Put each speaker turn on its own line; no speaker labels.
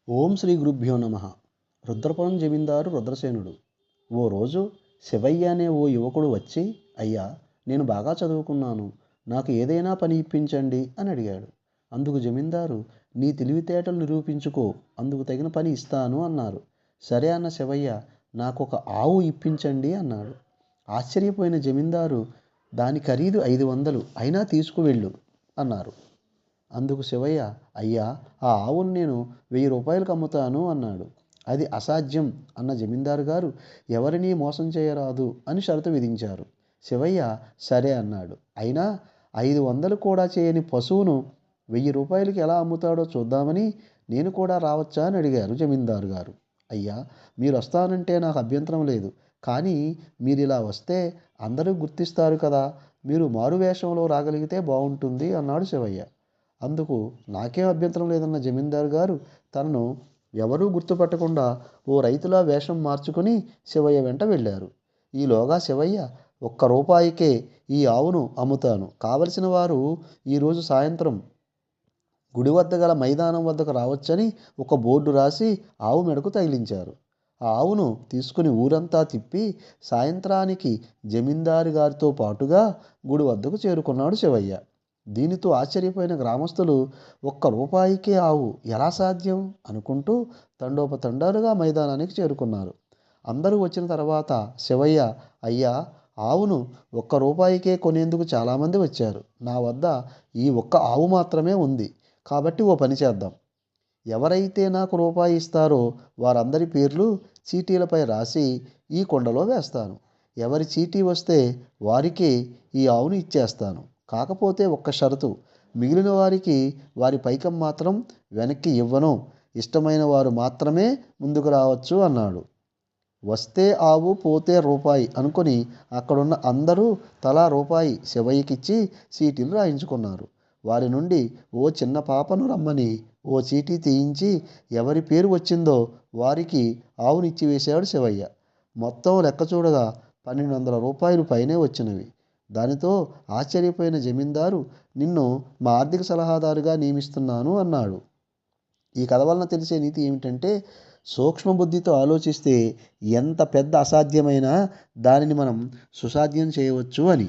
ఓం శ్రీ గురుభ్యో నమ. రుద్రపురం జమీందారు రుద్రసేనుడు. ఓ రోజు శివయ్య అనే ఓ యువకుడు వచ్చి, అయ్యా, నేను బాగా చదువుకున్నాను, నాకు ఏదైనా పని ఇప్పించండి అని అడిగాడు. అందుకు జమీందారు, నీ తెలివితేటలు నిరూపించుకో, అందుకు తగిన పని ఇస్తాను అన్నారు. సరే అన్న శివయ్య, నాకు ఒక ఆవు ఇప్పించండి అన్నాడు. ఆశ్చర్యపోయిన జమీందారు, దాని ఖరీదు 500, అయినా తీసుకువెళ్ళు అన్నారు. అందుకు శివయ్య, అయ్యా, ఆ ఆవును నేను 1000 రూపాయలకు అమ్ముతాను అన్నాడు. అది అసాధ్యం అన్న జమీందారు గారు, ఎవరినీ మోసం చేయరాదు అని షరతు విధించారు. శివయ్య సరే అన్నాడు. అయినా 500 కూడా చేయని పశువును 1000 రూపాయలకి ఎలా అమ్ముతాడో చూద్దామని నేను కూడా రావచ్చా అని అడిగారు జమీందారు గారు. అయ్యా, మీరు వస్తానంటే నాకు అభ్యంతరం లేదు, కానీ మీరు ఇలా వస్తే అందరూ గుర్తిస్తారు కదా, మీరు మారువేషంలో రాగలిగితే బాగుంటుంది అన్నాడు శివయ్య. అందుకు నాకేం అభ్యంతరం లేదన్న జమీందారు గారు తనను ఎవరూ గుర్తుపట్టకుండా ఓ రైతులా వేషం మార్చుకుని శివయ్య వెంట వెళ్ళారు. ఈలోగా శివయ్య, 1 రూపాయికే ఈ ఆవును అమ్ముతాను, కావలసిన వారు ఈరోజు సాయంత్రం గుడి వద్ద గల మైదానం వద్దకు రావచ్చని ఒక బోర్డు రాసి ఆవు మెడకు తగిలించారు. ఆ ఆవును తీసుకుని ఊరంతా తిప్పి సాయంత్రానికి జమీందారు గారితో పాటుగా గుడి వద్దకు చేరుకున్నాడు శివయ్య. దీనితో ఆశ్చర్యపోయిన గ్రామస్తులు, 1 రూపాయికే ఆవు ఎలా సాధ్యం అనుకుంటూ తండోపతండాలుగా మైదానానికి చేరుకున్నారు. అందరూ వచ్చిన తర్వాత శివయ్య, అయ్యా, ఆవును 1 రూపాయికే కొనేందుకు చాలామంది వచ్చారు, నా వద్ద ఈ 1 ఆవు మాత్రమే ఉంది, కాబట్టి ఓ పని చేద్దాం. ఎవరైతే నాకు రూపాయి ఇస్తారో వారందరి పేర్లు చీటీలపై రాసి ఈ కుండలో వేస్తాను. ఎవరి చీటీ వస్తే వారికి ఈ ఆవును ఇచ్చేస్తాను. కాకపోతే ఒక్క షరతు, మిగిలిన వారికి వారి పైకం మాత్రం వెనక్కి ఇవ్వను, ఇష్టమైన వారు మాత్రమే ముందుకు రావచ్చు అన్నాడు. వస్తే ఆవు, పోతే రూపాయి అనుకుని అక్కడున్న అందరూ తలా రూపాయి శివయ్యకిచ్చి చీటీలు రాయించుకున్నారు. వారి నుండి ఓ చిన్న పాపను రమ్మని ఓ చీటీ తీయించి ఎవరి పేరు వచ్చిందో వారికి ఆవునిచ్చి వేశాడు శివయ్య. మొత్తం లెక్క చూడగా 1200 రూపాయలు పైనే వచ్చినవి. దానితో ఆశ్చర్యపోయిన జమీందారు, నిన్ను మా ఆర్థిక సలహాదారుగా నియమిస్తున్నాను అన్నాడు. ఈ కథ వలన తెలిసే నీతి ఏమిటంటే, సూక్ష్మ బుద్ధితో ఆలోచిస్తే ఎంత పెద్ద అసాధ్యమైనా దానిని మనం సుసాధ్యం చేయవచ్చు అని.